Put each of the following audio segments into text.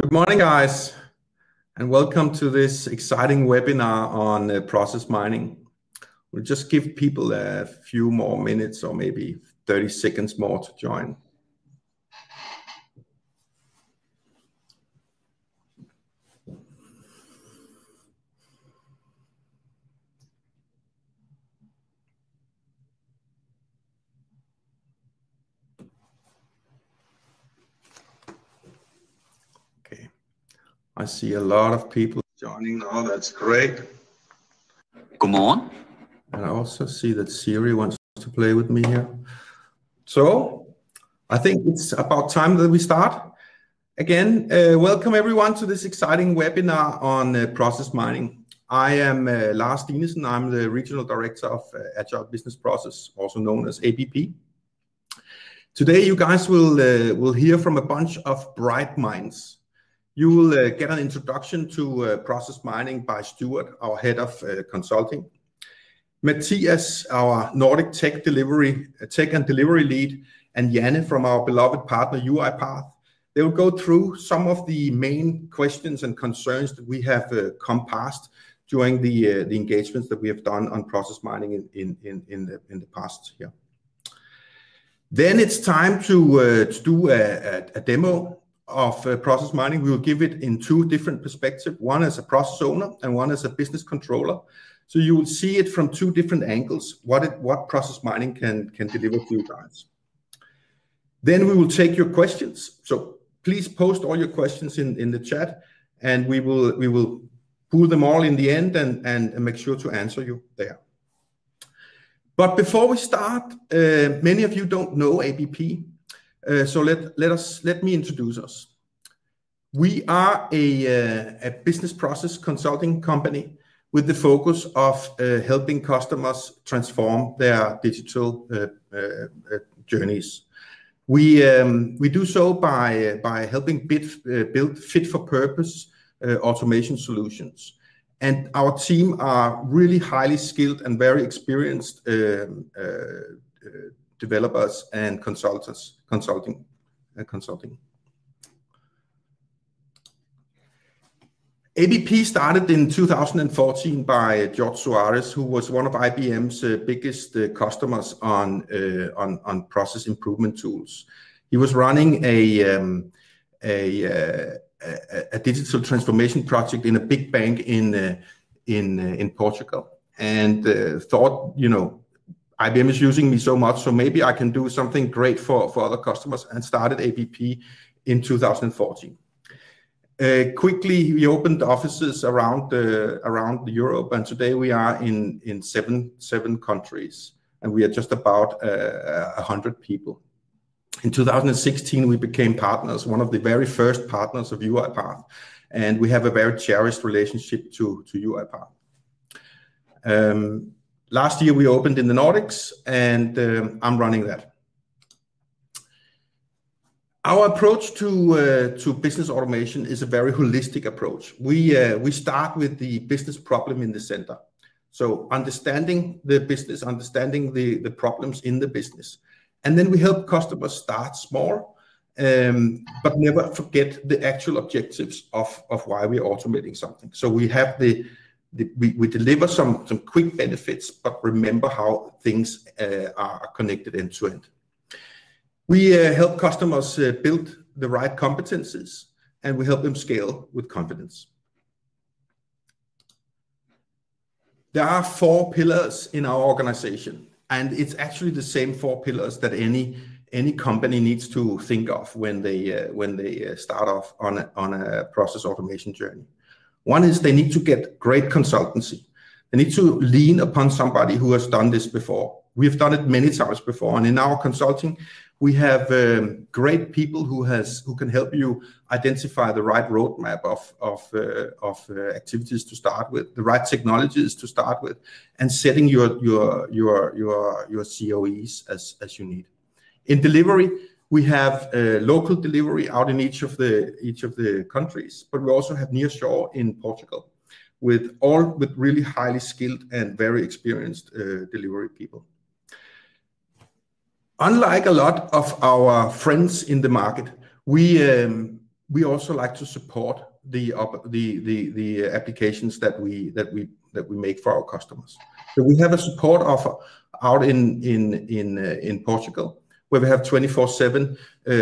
Good morning, guys, and welcome to this exciting webinar on process mining. We'll just give people a few more minutes or maybe 30 seconds more to join. Okay, I see a lot of people joining now. That's great. Godmorgen. And I also see that Siri wants to play with me here. So I think it's about time that we start. Again, welcome everyone to this exciting webinar on process mining. I am Lars Dinesen. I'm the Regional Director of Agile Business Process, also known as ABP. Today, you guys will hear from a bunch of bright minds. You will get an introduction to process mining by Stuart, our head of consulting. Matthias, our Nordic tech and delivery lead, and Janne from our beloved partner UiPath. They will go through some of the main questions and concerns that we have come past during the engagements that we have done on process mining in the past year. Then it's time to do a demo of process mining. We will give it in two different perspectives, one as a process owner and one as a business controller. So you will see it from two different angles, what process mining can deliver to you guys. Then we will take your questions. So please post all your questions in the chat, and we will pull them all in the end and make sure to answer you there. But before we start, many of you don't know ABP, so let me introduce us. We are a business process consulting company with the focus of helping customers transform their digital journeys. We do so by helping build fit-for-purpose automation solutions. And our team are really highly skilled and very experienced developers and consulting. ABP started in 2014 by George Soares, who was one of IBM's biggest customers on process improvement tools. He was running a digital transformation project in a big bank in Portugal, and thought, IBM is using me so much, so maybe I can do something great for other customers, and started ABP in 2014. Quickly, we opened offices around Europe, and today we are in seven countries, and we are just about 100 people. In 2016, we became partners, one of the very first partners of UiPath, and we have a very cherished relationship to UiPath. Last year, we opened in the Nordics, and I'm running that. Our approach to business automation is a very holistic approach. We start with the business problem in the center. So understanding the business, understanding the problems in the business. And then we help customers start small, but never forget the actual objectives of why we're automating something. So we have we deliver some quick benefits, but remember how things are connected end to end. We help customers build the right competencies, and we help them scale with confidence. There are 4 pillars in our organization, and it's actually the same 4 pillars that any company needs to think of when they start off on a process automation journey. One is they need to get great consultancy. They need to lean upon somebody who has done this before. We've done it many times before, and in our consulting, we have great people who can help you identify the right roadmap of activities to start with, the right technologies to start with, and setting your COEs as you need. In delivery, we have local delivery out in each of the countries, but we also have nearshore in Portugal, with really highly skilled and very experienced delivery people. Unlike a lot of our friends in the market, we we also like to support the applications that we make for our customers. So we have a support offer out in Portugal, where we have 24/7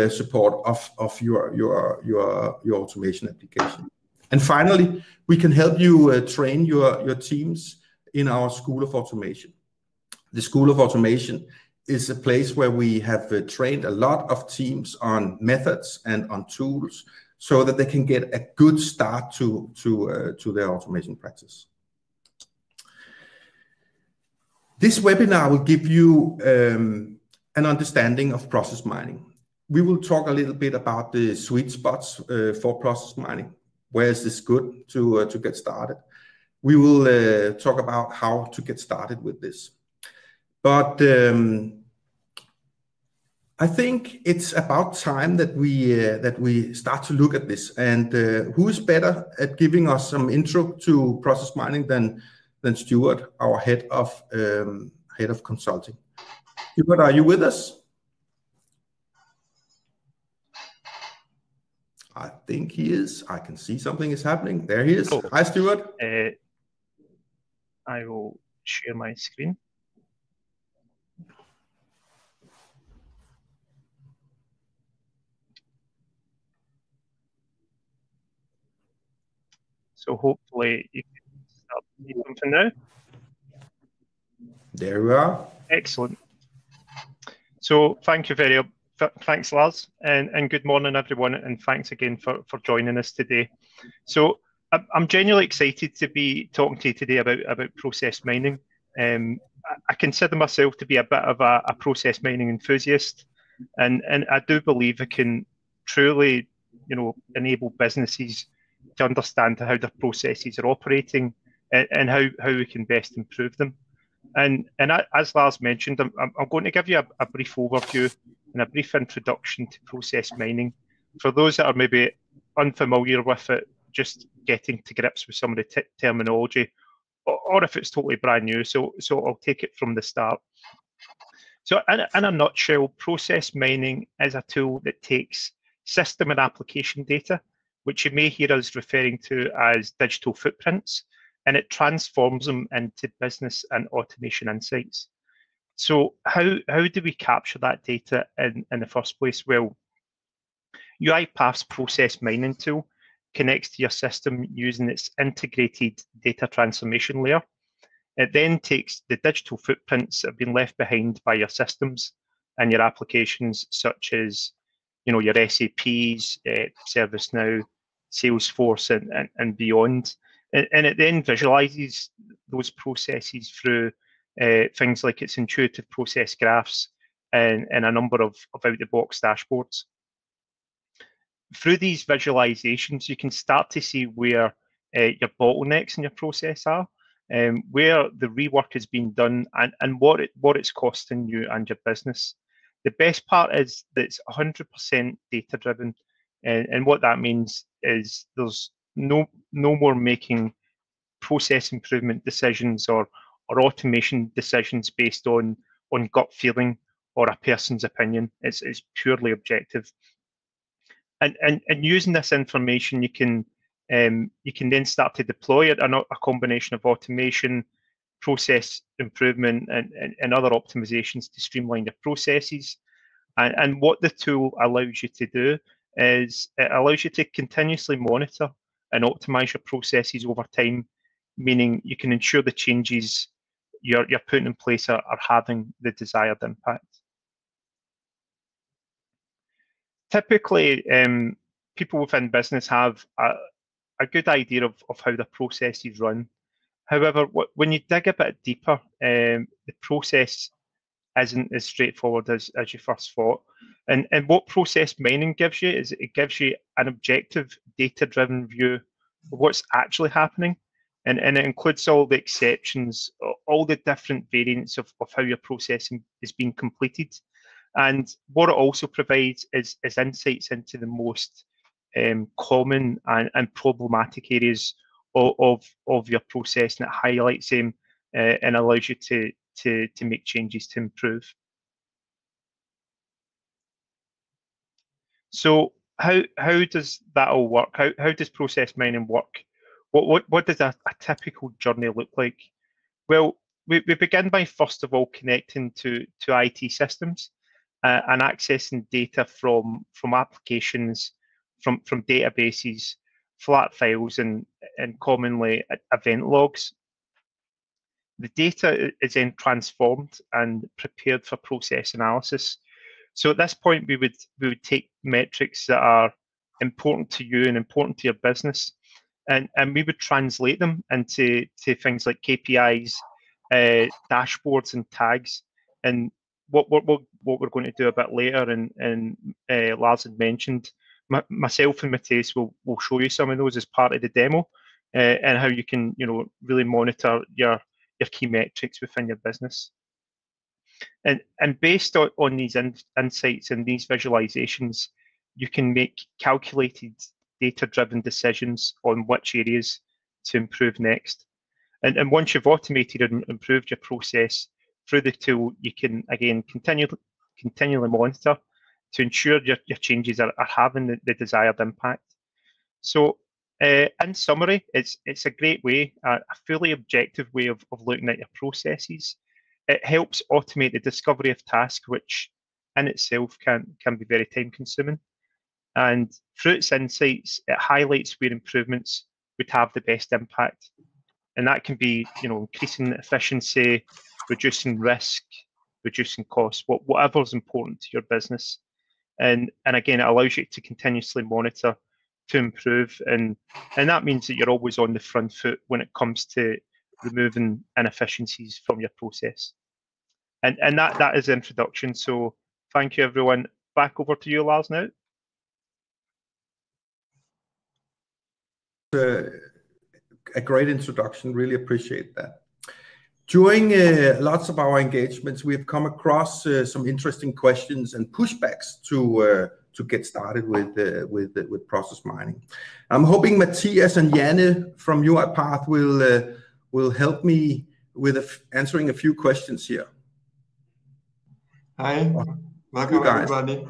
support of your automation application. And finally, we can help you train your teams in our School of Automation. The School of Automation is a place where we have trained a lot of teams on methods and on tools, so that they can get a good start to their automation practice. This webinar will give you an understanding of process mining. We will talk a little bit about the sweet spots for process mining. Where is this good to get started? We will talk about how to get started with this. But I think it's about time that we start to look at this. And who is better at giving us some intro to process mining than Stuart, our head of consulting. Stuart, are you with us? I think he is. I can see something is happening. There he is. Hi, Stuart. I will share my screen. So hopefully you can start seeing something now. There we are. Excellent. So thank you thanks, Lars, and good morning, everyone, and thanks again for joining us today. So I'm genuinely excited to be talking to you today about process mining. I consider myself to be a bit of a process mining enthusiast, and I do believe it can truly, enable businesses to understand how their processes are operating and how we can best improve them. And as Lars mentioned, I'm going to give you a brief overview and a brief introduction to process mining. For those that are maybe unfamiliar with it, just getting to grips with some of the terminology, or if it's totally brand new, so I'll take it from the start. So in a nutshell, process mining is a tool that takes system and application data, which you may hear us referring to as digital footprints, and it transforms them into business and automation insights. So how do we capture that data in the first place? Well, UiPath's process mining tool connects to your system using its integrated data transformation layer. It then takes the digital footprints that have been left behind by your systems and your applications, such as your SAPs, ServiceNow, Salesforce, and beyond. And it then visualizes those processes through things like its intuitive process graphs and a number of out-the-box dashboards. Through these visualizations, you can start to see where your bottlenecks in your process are, where the rework is being done, and what it's costing you and your business. The best part is that it's 100% data-driven, and what that means is there's no more making process improvement decisions or automation decisions based on gut feeling or a person's opinion. It's purely objective. And using this information, you can then start to deploy it, a combination of automation, process improvement, and other optimizations to streamline your processes. And what the tool allows you to do is it allows you to continuously monitor and optimize your processes over time, meaning you can ensure the changes you're putting in place are having the desired impact. Typically, people within business have a good idea of how the processes run. However, when you dig a bit deeper, the process isn't as straightforward as you first thought. And what process mining gives you is it gives you an objective, data-driven view of what's actually happening. And it includes all the exceptions, all the different variants of how your processing is being completed. And what it also provides is insights into the most common and problematic areas of your process, and it highlights them and allows you to make changes to improve. So how does that all work? How does process mining work? What does a typical journey look like? Well, we begin by first of all connecting to IT systems and accessing data from applications, from databases, flat files, and commonly event logs. The data is then transformed and prepared for process analysis. So at this point, we would take metrics that are important to you and important to your business, and we would translate them into things like KPIs, dashboards, and tags. And what we're going to do a bit later, and Lars had mentioned, myself and Matthias will show you some of those as part of the demo, and how you can really monitor your key metrics within your business. And based on these insights and these visualizations, you can make calculated, data-driven decisions on which areas to improve next. And once you've automated and improved your process through the tool, you can again continually monitor to ensure your changes are having the desired impact. So in summary, it's a great way, a fully objective way of looking at your processes. It helps automate the discovery of tasks, which in itself can be very time consuming. And through its insights, it highlights where improvements would have the best impact. And that can be, increasing efficiency, reducing risk, reducing costs, whatever is important to your business. And again, it allows you to continuously monitor to improve. And that means that you're always on the front foot when it comes to removing inefficiencies from your process. And that is the introduction. So thank you, everyone. Back over to you, Lars, now. A great introduction. Really appreciate that. During lots of our engagements, we've come across some interesting questions and pushbacks to get started with process mining. I'm hoping Matthias and Janne from UiPath will help me with answering a few questions here. Hi, welcome everybody.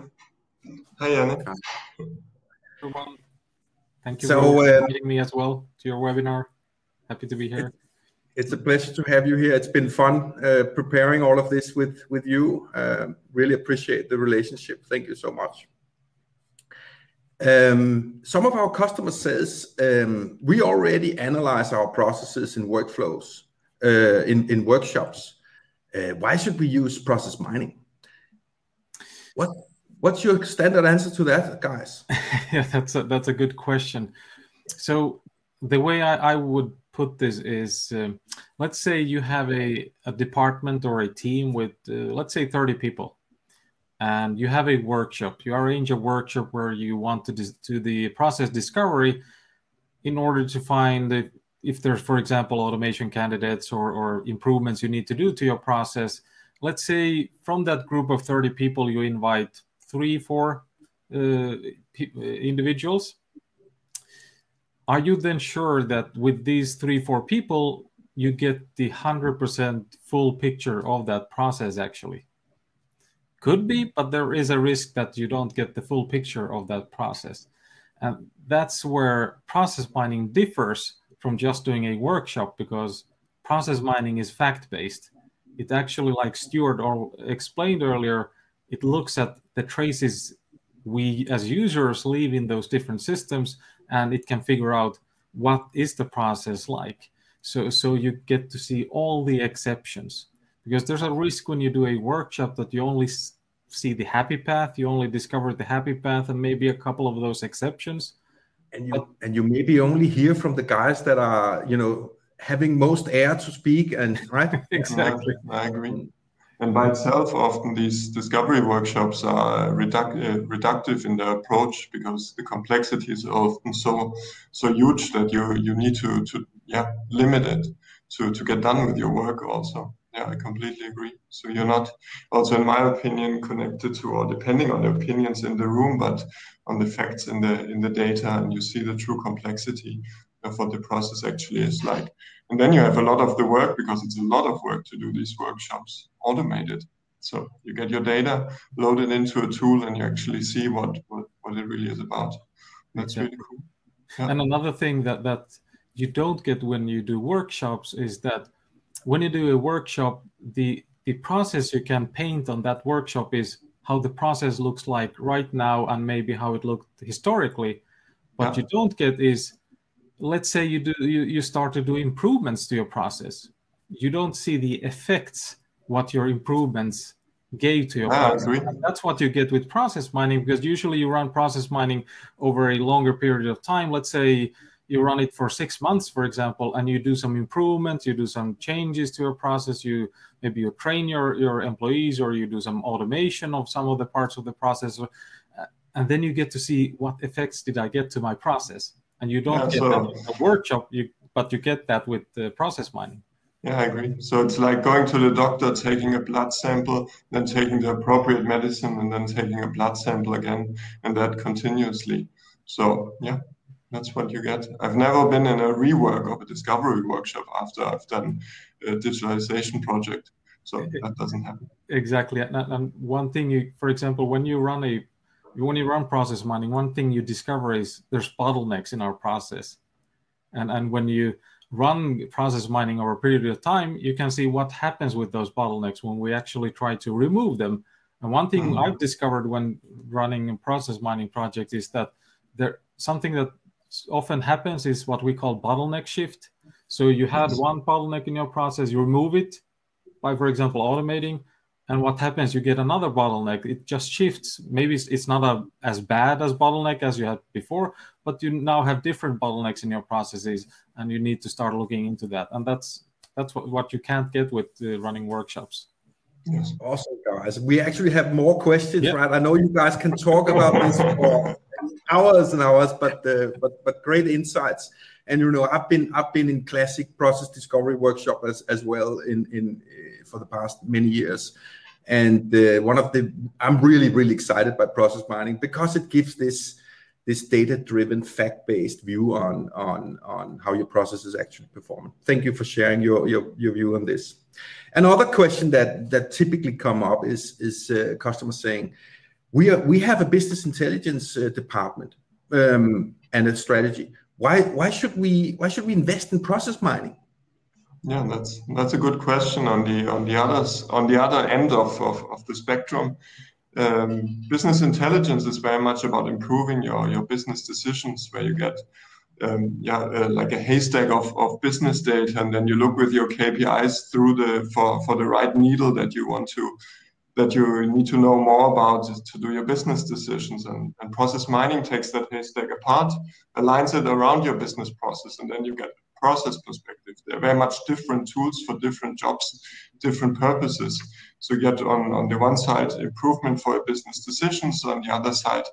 Hi, Janne. Everyone. Thank you for inviting me as well to your webinar. Happy to be here. It's a pleasure to have you here. It's been fun preparing all of this with you. Really appreciate the relationship. Thank you so much. Some of our customers says we already analyze our processes and workflows in workshops. Why should we use process mining? What's your standard answer to that, guys? Yeah, that's a good question. So the way I would put this is, let's say you have a department or a team with, let's say 30 people, and you have a workshop. You arrange a workshop where you want to do the process discovery in order to find if there's, for example, automation candidates or improvements you need to do to your process. Let's say from that group of 30 people, you invite 3-4 individuals. Are you then sure that with these 3-4 people, you get the 100% full picture of that process actually? Could be, but there is a risk that you don't get the full picture of that process. And that's where process mining differs from just doing a workshop, because process mining is fact-based. It actually, like Stuart explained earlier, it looks at the traces we as users leave in those different systems, and it can figure out what is the process like. So you get to see all the exceptions, because there's a risk when you do a workshop that you only see the happy path, you only discover the happy path and maybe a couple of those exceptions. And you maybe only hear from the guys that are, having most air to speak, and right? Exactly. I agree. And by itself, often these discovery workshops are reductive in their approach, because the complexity is often so huge that you need to limit it to get done with your work also. Yeah, I completely agree. So you're not also, in my opinion, connected to or depending on the opinions in the room, but on the facts in the data, and you see the true complexity of what the process actually is like. And then you have a lot of the work, because it's a lot of work to do these workshops, automated. So you get your data loaded into a tool, and you actually see what what it really is about. That's Exactly. really cool. Yeah. And another thing that you don't get when you do workshops is that when you do a workshop, the process you can paint on that workshop is how the process looks like right now and maybe how it looked historically. What you don't get is, let's say you start to do improvements to your process. You don't see the effects what your improvements gave to your process. And that's what you get with process mining, because usually you run process mining over a longer period of time. Let's say you run it for 6 months, for example, and you do some improvements, you do some changes to your process, maybe you train your employees, or you do some automation of some of the parts of the process, and then you get to see what effects did I get to my process. And you don't get that in a workshop, but you get that with the process mining. Yeah, I agree. So it's like going to the doctor, taking a blood sample, then taking the appropriate medicine, and then taking a blood sample again, and that continuously. So yeah, that's what you get. I've never been in a rework of a discovery workshop after I've done a digitalization project. So that doesn't happen. Exactly. And one thing, for example, when you run process mining, one thing you discover is there's bottlenecks in our process. And when you run process mining over a period of time, you can see what happens with those bottlenecks when we actually try to remove them. And one thing I've discovered when running a process mining project is that something that often happens is what we call bottleneck shift. So you had one bottleneck in your process, you remove it by, for example, automating. And what happens, you get another bottleneck. It just shifts. Maybe it's not as bad as bottleneck as you had before, but you now have different bottlenecks in your processes, and you need to start looking into that. And that's what you can't get with running workshops. Yes. Awesome, guys. We actually have more questions, right? I know you guys can talk about this for hours and hours, but great insights. And I've been in classic process discovery workshop as well in for the past many years. And I'm really excited by process mining because it gives this data-driven, fact-based view on how your process is actually performing. Thank you for sharing your view on this. Another question that typically come up is customers saying, we have a business intelligence department and a strategy. Why should we invest in process mining? Yeah, that's a good question. On the other end of the spectrum, business intelligence is very much about improving your business decisions, where you get like a haystack of business data, and then you look with your KPIs through for the right needle that you need to know more about to do your business decisions. And process mining takes that haystack apart, aligns it around your business process, and then you get a process perspective. They're very much different tools for different jobs, different purposes. So you get on the one side improvement for your business decisions, on the other side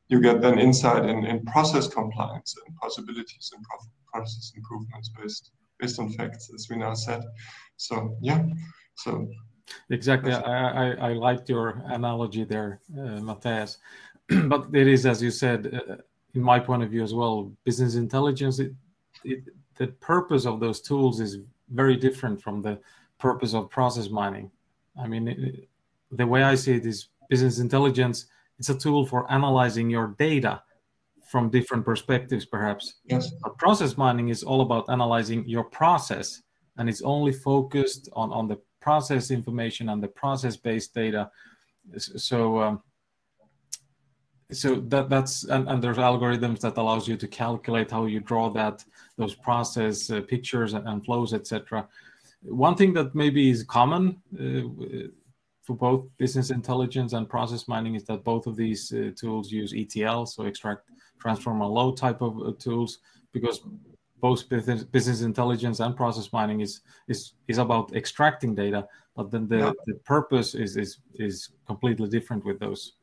you get then insight in process compliance and possibilities in process improvements based on facts, as we now said. So yeah, so. Exactly. I liked your analogy there, Matthias. But it is, as you said, in my point of view as well, business intelligence, the purpose of those tools is very different from the purpose of process mining. I mean, the way I see it is business intelligence, it's a tool for analyzing your data from different perspectives, perhaps. Yes. But process mining is all about analyzing your process, and it's only focused on the process information and the process-based data. So that's and there's algorithms that allows you to calculate how you draw those process pictures and flows, etc. One thing that maybe is common for both business intelligence and process mining is that both of these tools use ETL, so extract, transform, and load type of tools, because both business intelligence and process mining is about extracting data, but then the purpose is completely different with those.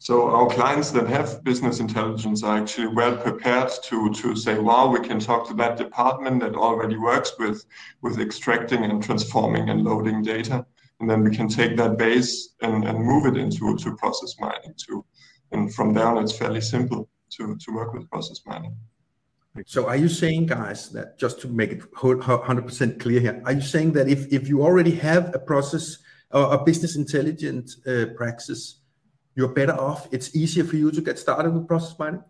So our clients that have business intelligence are actually well prepared to say, wow, we can talk to that department that already works with extracting and transforming and loading data. And then we can take that base and move it into process mining too. And from there on, it's fairly simple to work with process mining. So are you saying, guys, that just to make it 100% clear here, are you saying that if you already have a process or a business intelligence practice, you're better off. It's easier for you to get started with process mining.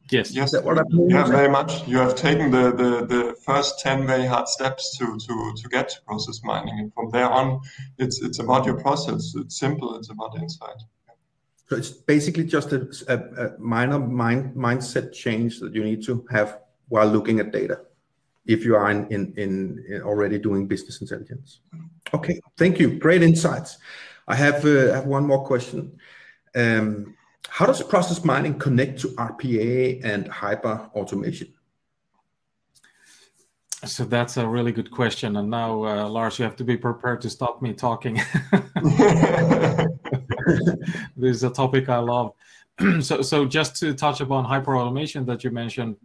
Yes. Is that what I'm hearing? Yeah, very much. You have taken the first 10 very hard steps to get to process mining, and from there on, it's about your process. It's simple. It's about insight. So it's basically just a minor mindset change that you need to have while looking at data, if you are in already doing business intelligence. Okay, thank you. Great insights. I have one more question. How does process mining connect to RPA and hyper automation? So that's a really good question. And now, Lars, you have to be prepared to stop me talking. This is a topic I love. So just to touch upon hyper automation that you mentioned.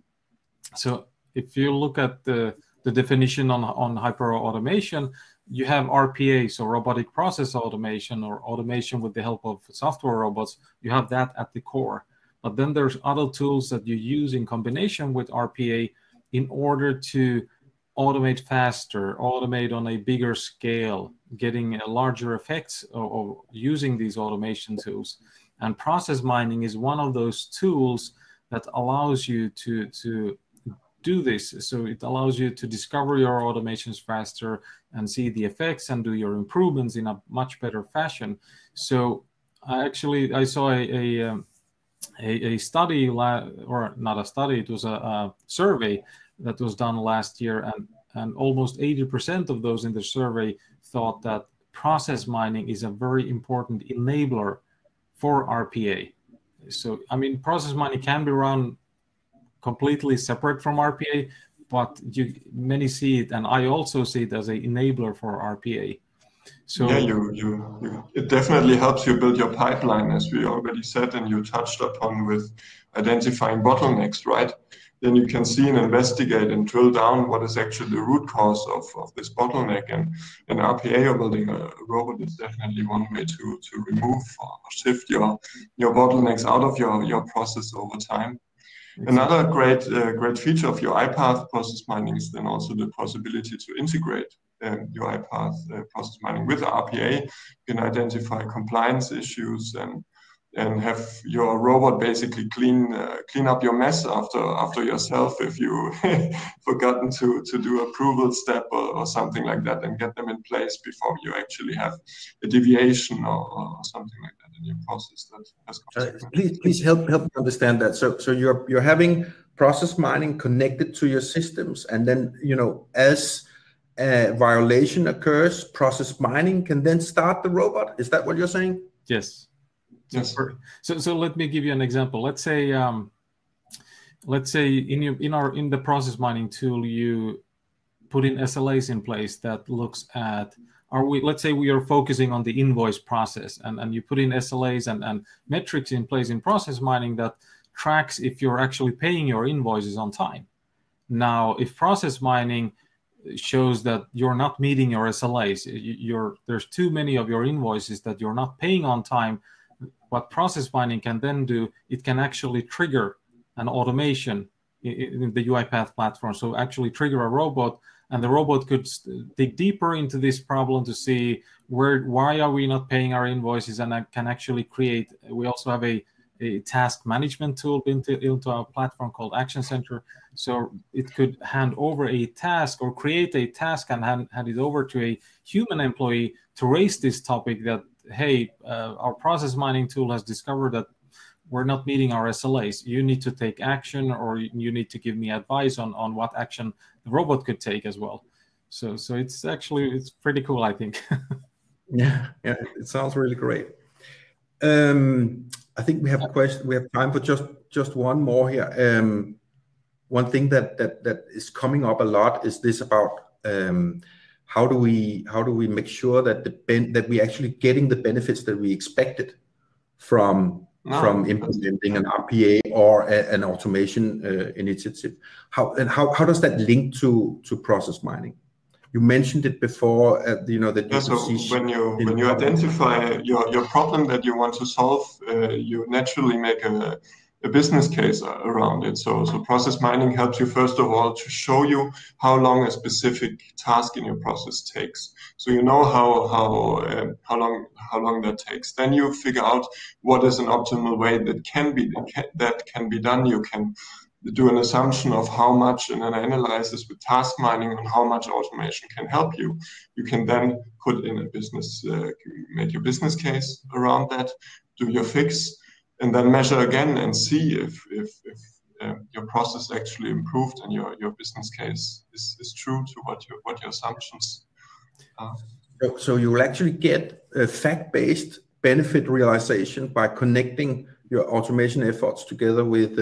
So if you look at the definition on hyper automation, you have RPA, so robotic process automation, or automation with the help of software robots. You have that at the core. But then there's other tools that you use in combination with RPA in order to automate faster, automate on a bigger scale, getting larger effects of using these automation tools. And process mining is one of those tools that allows you to do this. So it allows you to discover your automations faster and see the effects and do your improvements in a much better fashion. So I saw a study, or not a study, it was a survey that was done last year, and almost 80% of those in the survey thought that process mining is a very important enabler for RPA. So, I mean, process mining can be run completely separate from RPA, but many see it, and I also see it as an enabler for RPA. So yeah, it definitely helps you build your pipeline, as we already said, and you touched upon with identifying bottlenecks, right? Then you can see and investigate and drill down what is actually the root cause of this bottleneck. And RPA, or building a robot, is definitely one way to remove or shift your bottlenecks out of your process over time. Exactly. Another great feature of your iPath process mining is then also the possibility to integrate your iPath process mining with RPA. You can identify compliance issues and have your robot basically clean up your mess after yourself if you forgotten to do approval step or something like that, and get them in place before you actually have a deviation or something like that in your process. That has please help me understand that. So you're having process mining connected to your systems, and then as a violation occurs, process mining can then start the robot. Is that what you're saying? Yes. Yes. So let me give you an example. Let's say in the process mining tool, you put in SLAs in place that looks at, let's say we are focusing on the invoice process, and you put in SLAs and metrics in place in process mining that tracks if you're actually paying your invoices on time. Now, if process mining shows that you're not meeting your SLAs, there's too many of your invoices that you're not paying on time, what process mining can then do, it can actually trigger an automation in the UiPath platform. So actually trigger a robot, and the robot could dig deeper into this problem to see why are we not paying our invoices, and I can actually create. We also have a task management tool into our platform called Action Center. So it could hand over a task or create a task and hand it over to a human employee to raise this topic that, hey, our process mining tool has discovered that we're not meeting our SLAs. You need to take action, or you need to give me advice on what action the robot could take as well. So it's pretty cool, I think. yeah, it sounds really great. I think we have time for just one more here. One thing that is coming up a lot is this about how do we make sure that we actually getting the benefits that we expected from implementing an RPA or an automation initiative? How does that link to process mining? You mentioned it before, that you see when you identify your problem that you want to solve, you naturally make a business case around it. So process mining helps you first of all to show you how long a specific task in your process takes. So you know how long that takes. Then you figure out what is an optimal way that can be done. You can do an assumption of how much in an analysis with task mining and how much automation can help you. You can then put in a business, make your business case around that, do your fix, and then measure again and see if your process actually improved and your business case is true to what your assumptions are. So you will actually get a fact-based benefit realization by connecting your automation efforts together with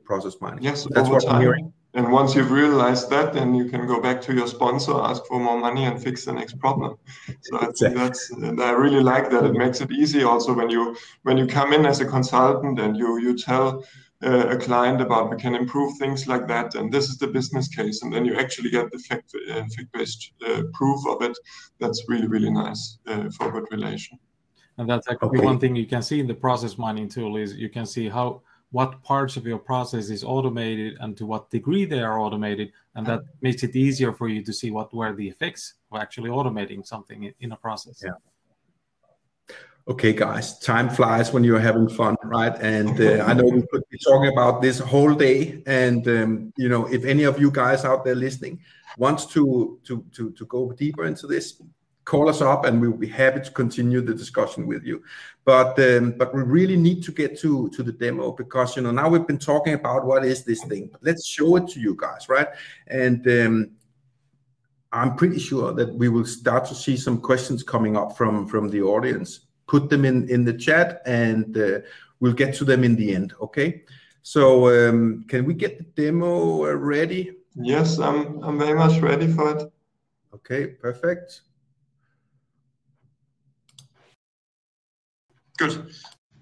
process mining. Yes, that's over what time. I'm hearing. And once you've realized that, then you can go back to your sponsor, ask for more money, and fix the next problem. So I think I really like that. It makes it easy also when you come in as a consultant and you tell a client about we can improve things like that, and this is the business case, and then you actually get the fact-based proof of it. That's really, really nice for a good relation. And that's actually one thing you can see in the process mining tool is you can see what parts of your process is automated and to what degree they are automated, and that makes it easier for you to see what were the effects of actually automating something in a process. Yeah. Okay, guys, time flies when you're having fun, right? And I know we could be talking about this whole day. And you know, if any of you guys out there listening wants to go deeper into this, call us up and we'll be happy to continue the discussion with you. But we really need to get to the demo, because you know, now we've been talking about what is this thing. Let's show it to you guys, right? And I'm pretty sure that we will start to see some questions coming up from the audience. Put them in the chat and we'll get to them in the end, okay? So can we get the demo ready? Yes, I'm very much ready for it. Okay, perfect.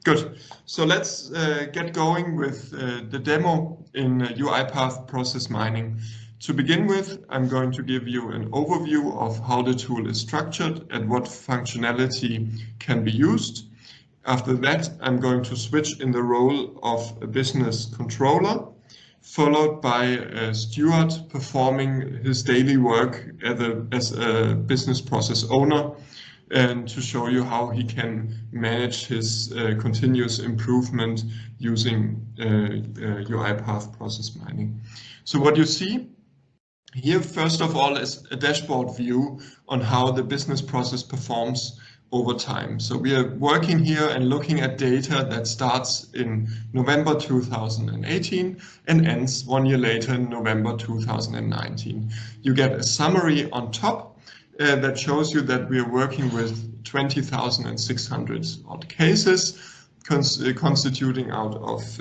Good. So let's get going with the demo in UiPath Process Mining. To begin with, I'm going to give you an overview of how the tool is structured and what functionality can be used. After that, I'm going to switch in the role of a business controller, followed by Stuart performing his daily work as a business process owner, and to show you how he can manage his continuous improvement using UiPath Process Mining. So what you see here, first of all, is a dashboard view on how the business process performs over time. So we are working here and looking at data that starts in November 2018 and ends 1 year later in November 2019. You get a summary on top that shows you that we are working with 20,600 odd cases, constituting out of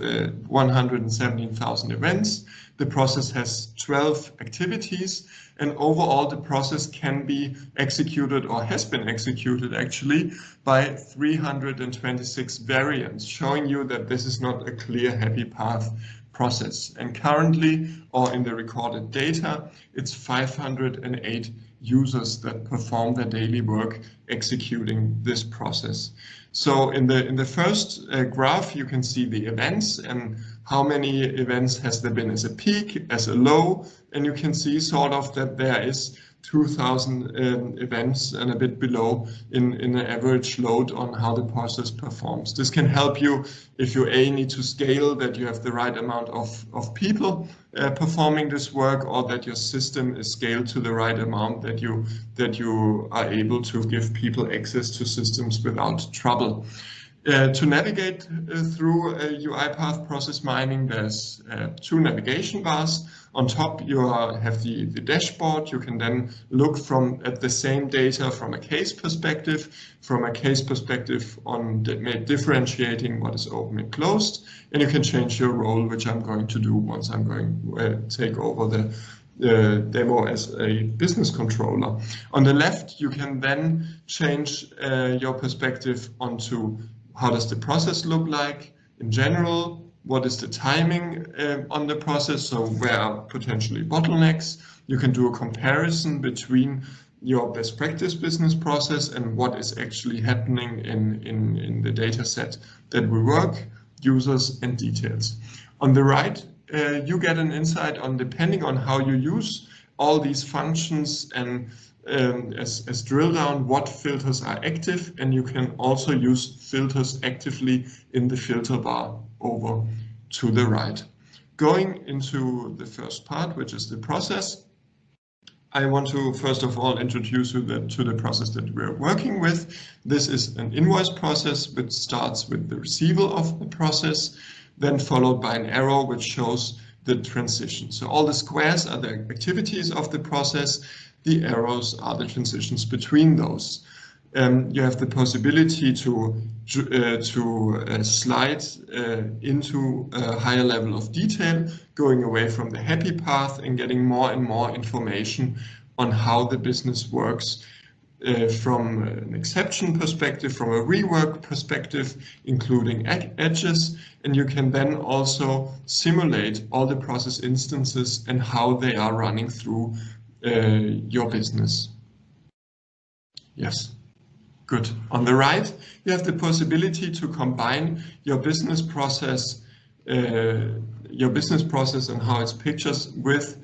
117,000 events. The process has 12 activities, and overall the process can be executed, or has been executed actually, by 326 variants, showing you that this is not a clear happy path process. And currently, or in the recorded data, it's 508 users that perform their daily work executing this process. So in the first graph, you can see the events and how many events has there been as a peak, as a low, and you can see sort of that there is 2,000 events and a bit below in an average load on how the process performs. This can help you if you need to scale, that you have the right amount of people performing this work, or that your system is scaled to the right amount, that you are able to give people access to systems without trouble. To navigate through UiPath Process Mining, there's 2 navigation bars. On top, you have the dashboard. You can then look at the same data from a case perspective, on differentiating what is open and closed, and you can change your role, which I'm going to do once I'm going to take over the demo as a business controller. On the left, you can then change your perspective onto how does the process look like in general, what is the timing on the process, so where are potentially bottlenecks. You can do a comparison between your best practice business process and what is actually happening in the data set that we work users and details. On the right, you get an insight on, depending on how you use all these functions and as drill down, what filters are active, and you can also use filters actively in the filter bar over to the right. Going into the first part, which is the process, I want to first of all introduce you to the process that we're working with. This is an invoice process which starts with the receival of the process, then followed by an arrow which shows the transition. So all the squares are the activities of the process, the arrows are the transitions between those. You have the possibility to slide into a higher level of detail, going away from the happy path and getting more and more information on how the business works from an exception perspective, from a rework perspective, including edges. And you can then also simulate all the process instances and how they are running through your business. Yes. Good. On the right, you have the possibility to combine your business process and how it's pictures with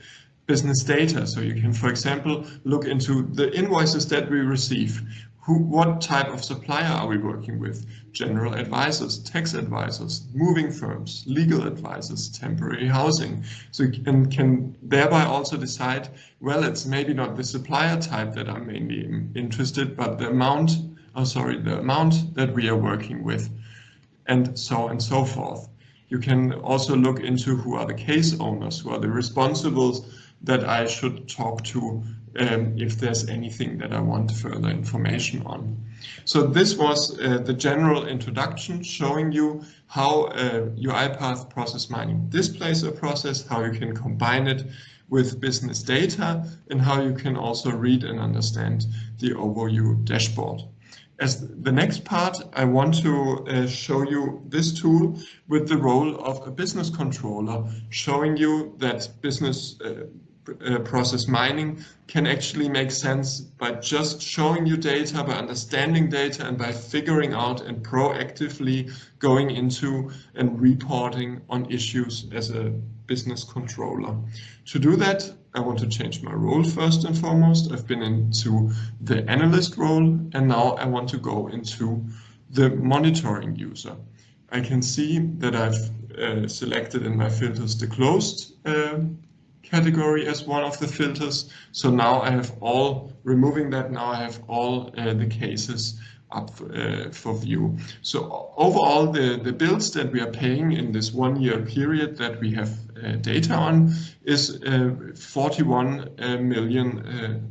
business data. So you can, for example, look into the invoices that we receive. What type of supplier are we working with? General advisors, tax advisors, moving firms, legal advisors, temporary housing. So you can thereby also decide, well, it's maybe not the supplier type that I'm mainly interested, but the amount that we are working with, and so on and so forth. You can also look into who are the case owners, who are the responsibles that I should talk to if there's anything that I want further information on. So this was the general introduction, showing you how UiPath Process Mining displays a process, how you can combine it with business data, and how you can also read and understand the overview dashboard. As the next part, I want to show you this tool with the role of a business controller, showing you that business process mining can actually make sense by just showing you data, by understanding data, and by figuring out and proactively going into and reporting on issues as a business controller. To do that, I want to change my role first and foremost. I've been into the analyst role, and now I want to go into the monitoring user. I can see that I've selected in my filters the closed category as one of the filters. So now I have removing that, now I have all the cases up for view. So overall, the bills that we are paying in this 1 year period that we have data on is $41 million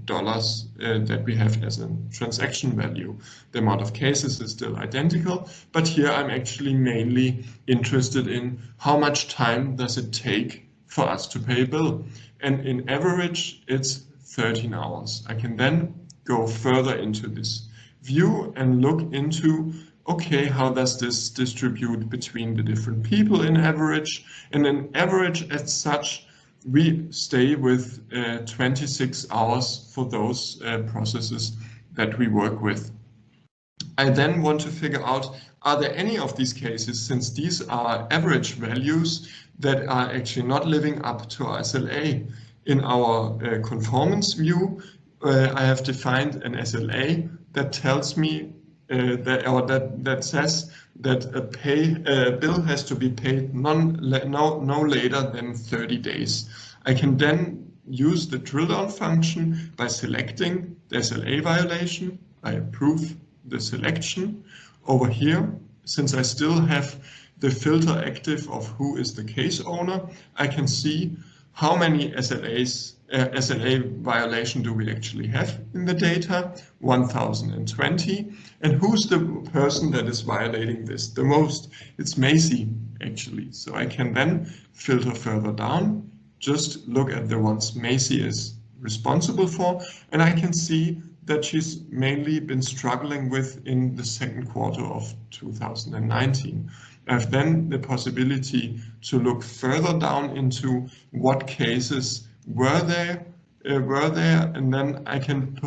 that we have as a transaction value. The amount of cases is still identical, but here I'm actually mainly interested in how much time does it take for us to pay a bill. And in average, it's 13 hours. I can then go further into this view and look into, okay, how does this distribute between the different people in average? And in average as such, we stay with 26 hours for those processes that we work with. I then want to figure out, are there any of these cases, since these are average values, that are actually not living up to our SLA? In our conformance view, I have defined an SLA that tells me that says that a bill has to be paid no later than 30 days. I can then use the drill down function by selecting the SLA violation. I approve the selection. Over here, since I still have the filter active of who is the case owner, I can see how many SLA violation do we actually have in the data, 1020, and who's the person that is violating this the most? It's Macy, actually. So I can then filter further down, just look at the ones Macy is responsible for, and I can see that she's mainly been struggling with in the second quarter of 2019. I have then the possibility to look further down into what cases were there, and then I can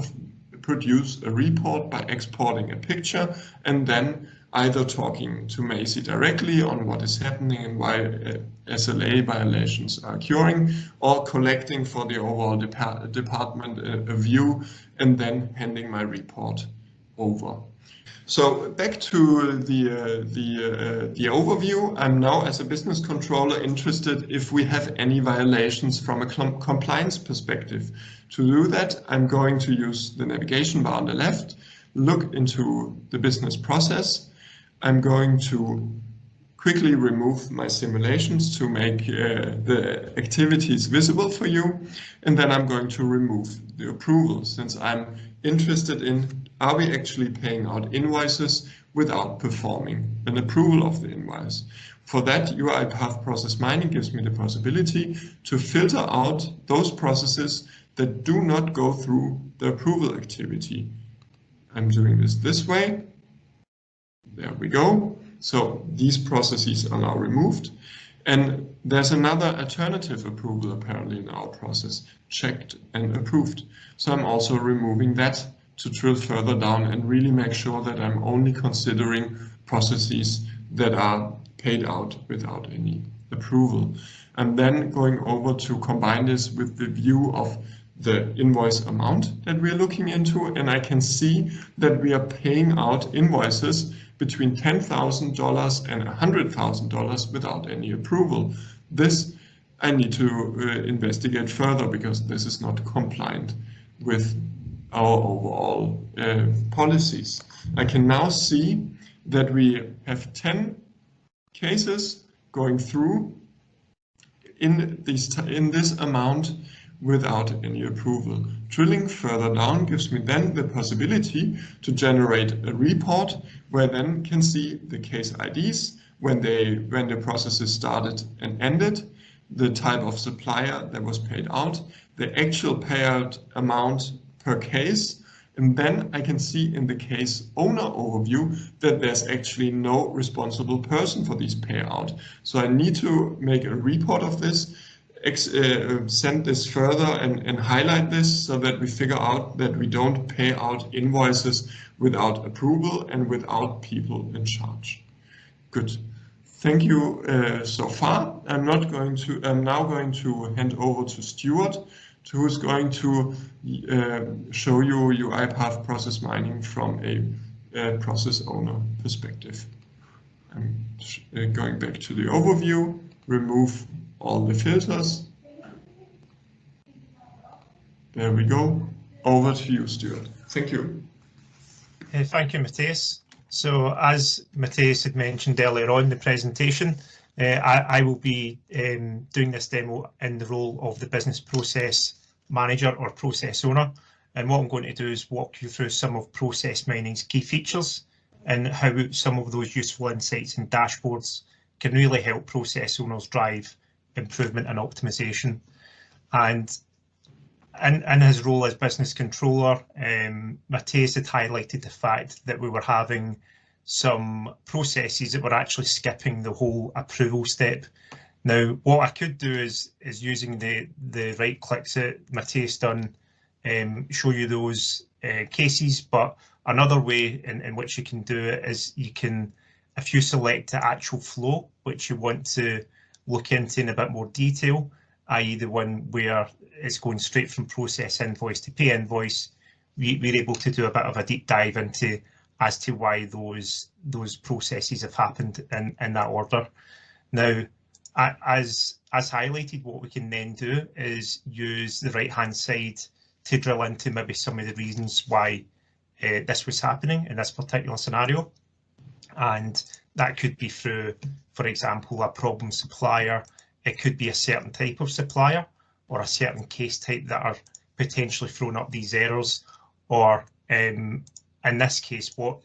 produce a report by exporting a picture, and then either talking to Macy directly on what is happening and why SLA violations are occurring, or collecting for the overall department a view and then handing my report over. So back to the overview. I'm now, as a business controller, interested if we have any violations from a compliance perspective. To do that, I'm going to use the navigation bar on the left, look into the business process. I'm going to quickly remove my simulations to make the activities visible for you. And then I'm going to remove the approval, since I'm interested in, are we actually paying out invoices without performing an approval of the invoice? For that, UiPath Process Mining gives me the possibility to filter out those processes that do not go through the approval activity. I'm doing this way. There we go. So these processes are now removed. And there's another alternative approval apparently in our process, checked and approved. So I'm also removing that to drill further down and really make sure that I'm only considering processes that are paid out without any approval. I'm then going over to combine this with the view of the invoice amount that we're looking into, and I can see that we are paying out invoices between $10,000 and $100,000 without any approval. This I need to investigate further, because this is not compliant with our overall policies. I can now see that we have 10 cases going through in this amount without any approval. Drilling further down gives me then the possibility to generate a report where I then can see the case IDs, when the processes started and ended, the type of supplier that was paid out, the actual payout amount per case, and then I can see in the case owner overview that there's actually no responsible person for these payout. So I need to make a report of this, send this further and highlight this so that we figure out that we don't pay out invoices without approval and without people in charge. Good. Thank you so far. I'm now going to hand over to Stuart, who's going to show you UiPath Process Mining from a process owner perspective. I'm going back to the overview, remove all the filters. There we go. Over to you, Stuart. Thank you. Thank you, Matthias. So as Matthias had mentioned earlier on in the presentation, I will be doing this demo in the role of the business process manager or process owner. And what I'm going to do is walk you through some of Process Mining's key features and how some of those useful insights and dashboards can really help process owners drive improvement and optimization. And in his role as business controller, Matthias had highlighted the fact that we were having some processes that were actually skipping the whole approval step. Now, what I could do is using the right clicks that Matthias done, show you those cases, but another way in which you can do it is you can, if you select the actual flow which you want to look into in a bit more detail, i.e. the one where it's going straight from process invoice to pay invoice, we're able to do a bit of a deep dive into as to why those processes have happened in that order. Now, as highlighted, what we can then do is use the right-hand side to drill into maybe some of the reasons why this was happening in this particular scenario. And that could be through, for example, a problem supplier. It could be a certain type of supplier or a certain case type that are potentially throwing up these errors, or in this case, what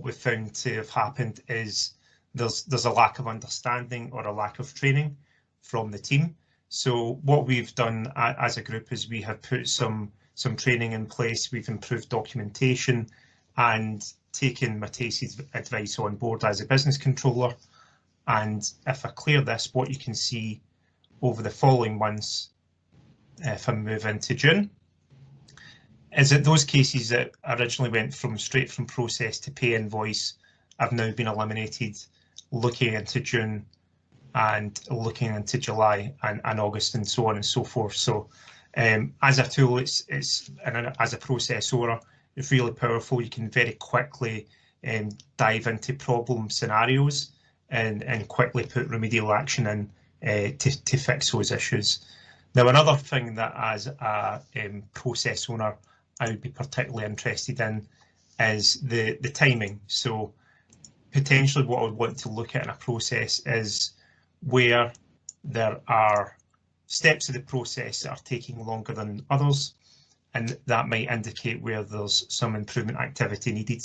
we found to have happened is there's a lack of understanding or a lack of training from the team. So what we've done as a group is we have put some training in place. We've improved documentation and taken Matthias' advice on board as a business controller. And if I clear this, what you can see over the following months, if I move into June, is that those cases that originally went straight from process to pay invoice have now been eliminated, looking into June and looking into July and August and so on and so forth. So as a tool, and as a process owner, it's really powerful. You can very quickly dive into problem scenarios and quickly put remedial action in to fix those issues. Now, another thing that as a process owner I would be particularly interested in is the timing. So potentially what I would want to look at in a process is where there are steps of the process that are taking longer than others, and that might indicate where there's some improvement activity needed.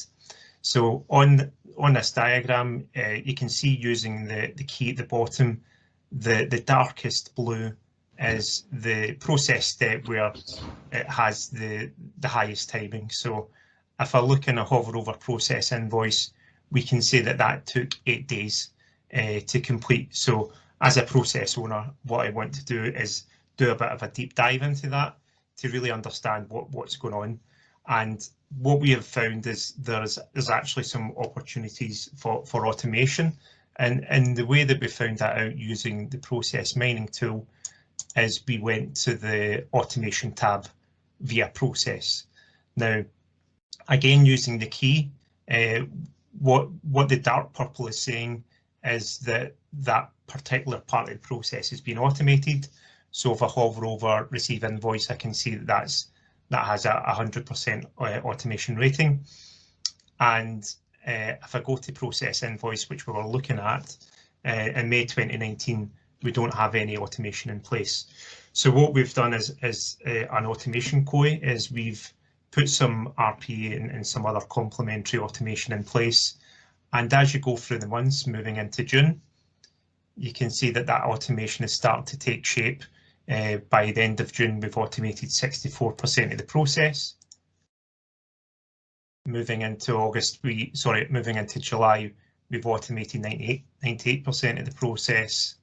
So on this diagram, you can see using the key at the bottom, the darkest blue is the process step where it has the highest timing. So if I look and I hover over process invoice, we can say that that took 8 days to complete. So as a process owner, what I want to do is do a bit of a deep dive into that to really understand what's going on. And what we have found is there's actually some opportunities for automation. And the way that we found that out using the process mining tool is we went to the automation tab via process. Now, again, using the key, what the dark purple is saying is that that particular part of the process has been automated. So if I hover over receive invoice, I can see that has a 100% automation rating. And if I go to process invoice, which we were looking at in May 2019, we don't have any automation in place. So what we've done is an automation COI is we've put some RPA and some other complementary automation in place. And as you go through the months moving into June, you can see that automation is starting to take shape. By the end of June, we've automated 64% of the process. Moving into July, we've automated 98% of the process.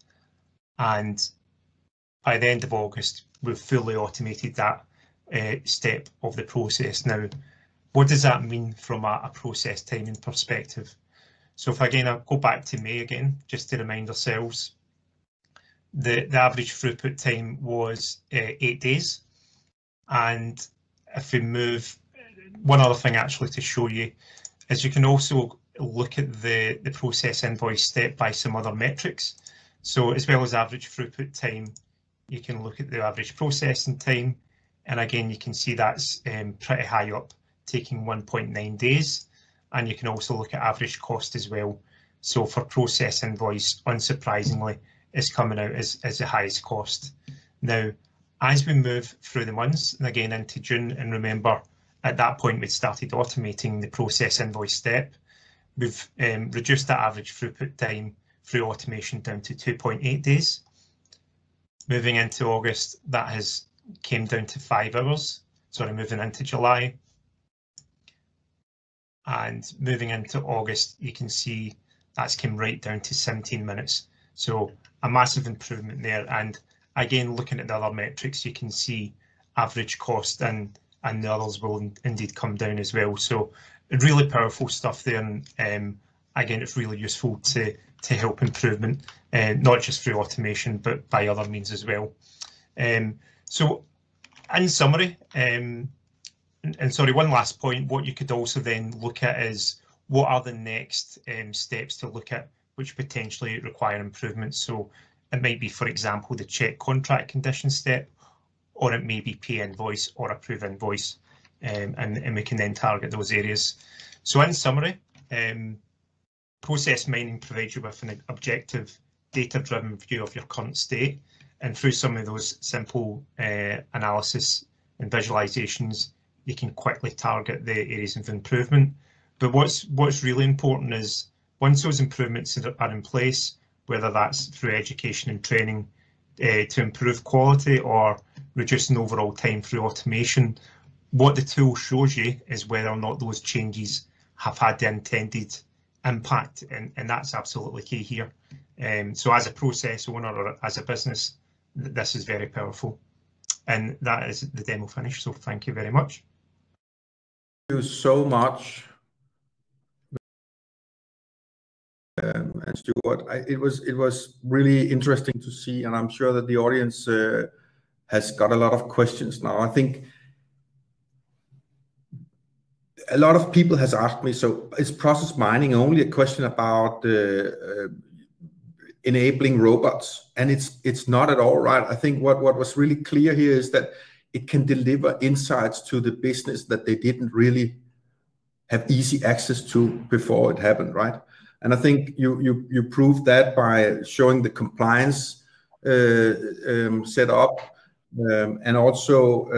And by the end of August, we've fully automated that step of the process. Now, what does that mean from a process timing perspective? So if again, I'll go back to May again, just to remind ourselves, the average throughput time was 8 days. And if we move, one other thing actually to show you is you can also look at the process invoice step by some other metrics. So as well as average throughput time, you can look at the average processing time. And again, you can see that's pretty high up, taking 1.9 days. And you can also look at average cost as well. So for process invoice, unsurprisingly, is coming out as the highest cost. Now, as we move through the months and again into June, and remember, at that point, we'd started automating the process invoice step. We've reduced that average throughput time through automation down to 2.8 days. Moving into August, that has came down to 5 hours. Sorry, moving into July. And moving into August, you can see that's came right down to 17 minutes. So a massive improvement there. And again, looking at the other metrics, you can see average cost and the others will indeed come down as well. So really powerful stuff there. And again, it's really useful to help improvement, not just through automation, but by other means as well. So in summary, and sorry, one last point, what you could also then look at is what are the next steps to look at which potentially require improvement. So it might be, for example, the check contract condition step, or it may be pay invoice or approve invoice, and we can then target those areas. So in summary, process mining provides you with an objective, data-driven view of your current state, and through some of those simple analysis and visualizations, you can quickly target the areas of improvement. But what's really important is once those improvements are in place, whether that's through education and training to improve quality or reducing overall time through automation, what the tool shows you is whether or not those changes have had the intended impact, and that's absolutely key here. So as a process owner or as a business, this is very powerful. And that is the demo finished, so thank you very much. Thank you so much. and Stuart. It was really interesting to see, and I'm sure that the audience has got a lot of questions now. I think a lot of people has asked me, so is process mining only a question about enabling robots? And it's not at all, right? I think what was really clear here is that it can deliver insights to the business that they didn't really have easy access to before it happened, right? And I think you proved that by showing the compliance set up, and also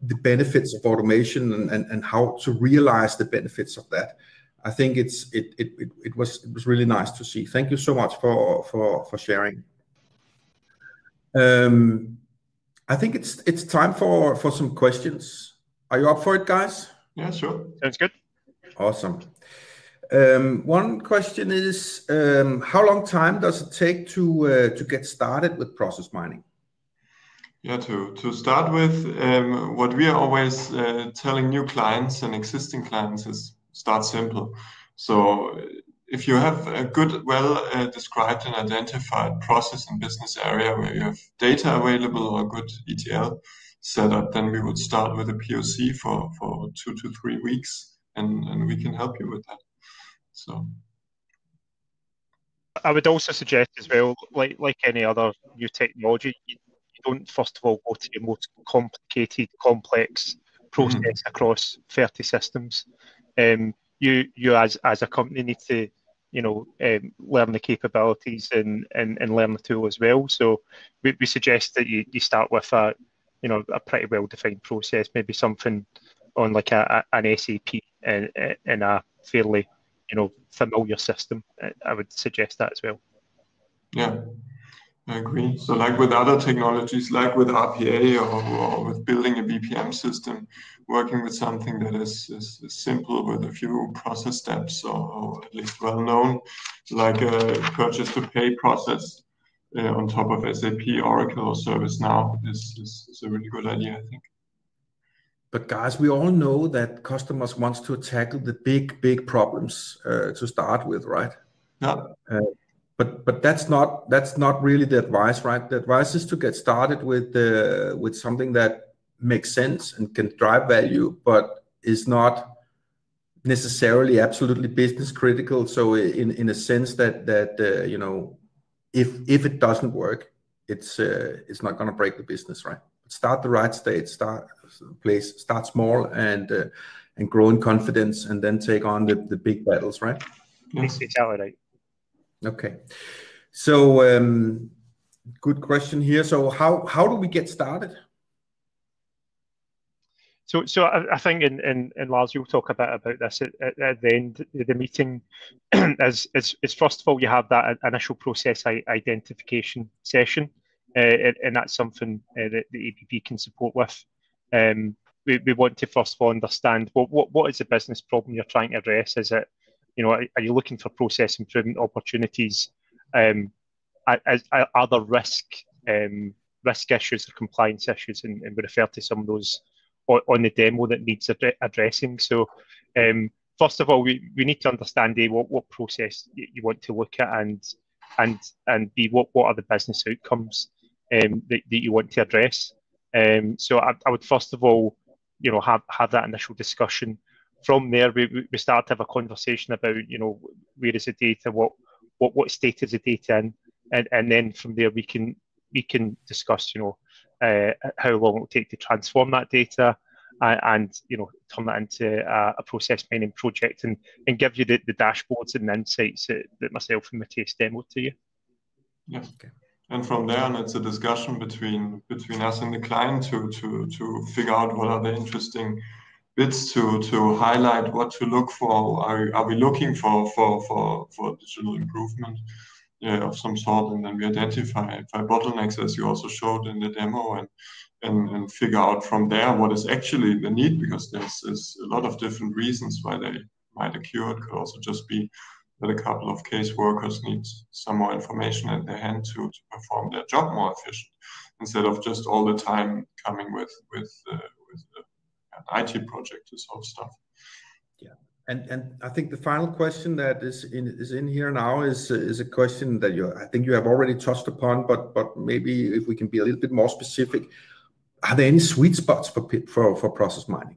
the benefits of automation and how to realize the benefits of that. I think it was really nice to see. Thank you so much for sharing. I think it's time for some questions. Are you up for it, guys? Yeah, sure. Sounds good. Awesome. One question is, how long time does it take to get started with process mining? Yeah, to start with, what we are always telling new clients and existing clients is start simple. So if you have a good, described and identified process and business area where you have data available or good ETL setup, then we would start with a POC for 2 to 3 weeks, and we can help you with that. So I would also suggest as well, like any other new technology, you don't first of all go to your most complicated, complex process across 30 systems. You as a company need to, learn the capabilities and learn the tool as well. So we suggest that you start with a pretty well defined process, maybe something on like an SAP in a fairly familiar system. I would suggest that as well. Yeah, I agree. So like with other technologies, like with RPA or with building a BPM system, working with something that is simple with a few process steps or at least well known, like a purchase to pay process on top of SAP, Oracle or ServiceNow is a really good idea, I think. But guys, we all know that customers want to tackle the big problems to start with, right? Yeah. But that's not really the advice, right? The advice is to get started with something that makes sense and can drive value, but is not necessarily absolutely business critical. So in a sense that if it doesn't work, it's not going to break the business, right? Start the right state, start small and grow in confidence, and then take on the big battles, right? Yes, exactly right. Okay. So good question here. So how do we get started? So I think and Lars, you'll talk a bit about this at the end of the meeting. Is first of all you have that initial process identification session, and that's something that the ABB can support with. We want to first of all understand what is the business problem you're trying to address. Is it, are you looking for process improvement opportunities? Are there risk issues or compliance issues, and we refer to some of those on the demo that needs addressing. So first of all, we need to understand what process you want to look at, and B, what are the business outcomes that you want to address. So I would first of all, have that initial discussion. From there, we start to have a conversation about, where is the data, what state is the data in, and then from there we can discuss, how long it will take to transform that data, and turn that into a process mining project, and give you the dashboards and insights that myself and Matthias demoed to you. Yeah. Okay. And from there on, it's a discussion between us and the client to figure out what are the interesting bits to highlight, what to look for. Are we looking for digital improvement of some sort, and then we identify bottlenecks, as you also showed in the demo, and figure out from there what is actually the need, because there's a lot of different reasons why they might occur. It could also just be that a couple of case workers need some more information at their hand to perform their job more efficient, instead of just all the time coming with an IT project to solve stuff. Yeah, And I think the final question that is in here now is a question that I think you have already touched upon, but maybe if we can be a little bit more specific, are there any sweet spots for process mining?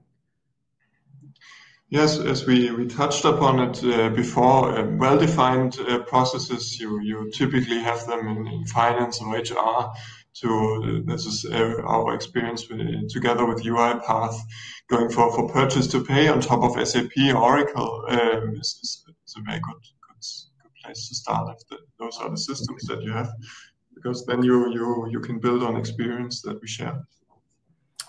Yes, as we touched upon it before, well-defined processes, you typically have them in finance or HR. This is our experience together with UiPath. Going for purchase to pay on top of SAP Oracle is a very good place to start if those are the systems that you have, because then you can build on experience that we share.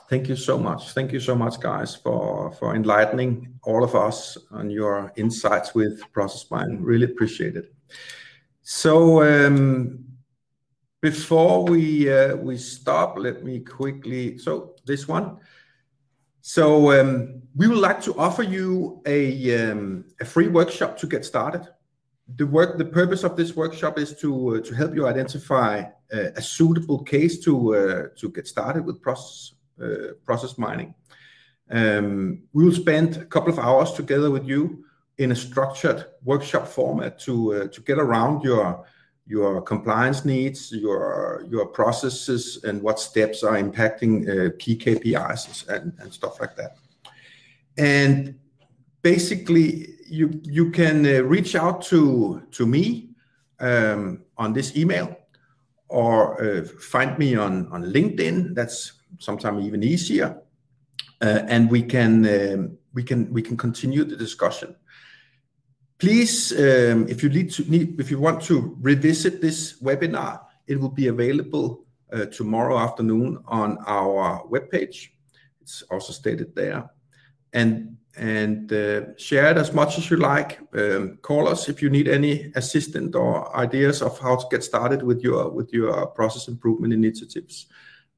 Thank you so much. Thank you so much, guys, for enlightening all of us on your insights with process mining. Really appreciate it. So before we stop, let me quickly. So this one. So we would like to offer you a free workshop to get started. The purpose of this workshop is to help you identify a suitable case to get started with process mining. We will spend a couple of hours together with you in a structured workshop format to get around your compliance needs, your processes, and what steps are impacting key KPIs and stuff like that. And basically, you can reach out to me on this email, or find me on LinkedIn. That's sometimes even easier, and we can continue the discussion. Please, if you want to revisit this webinar, it will be available tomorrow afternoon on our webpage. It's also stated there, and share it as much as you like. Call us if you need any assistance or ideas of how to get started with your process improvement initiatives.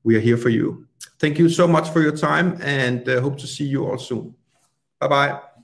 We are here for you. Thank you so much for your time, and hope to see you all soon. Bye-bye.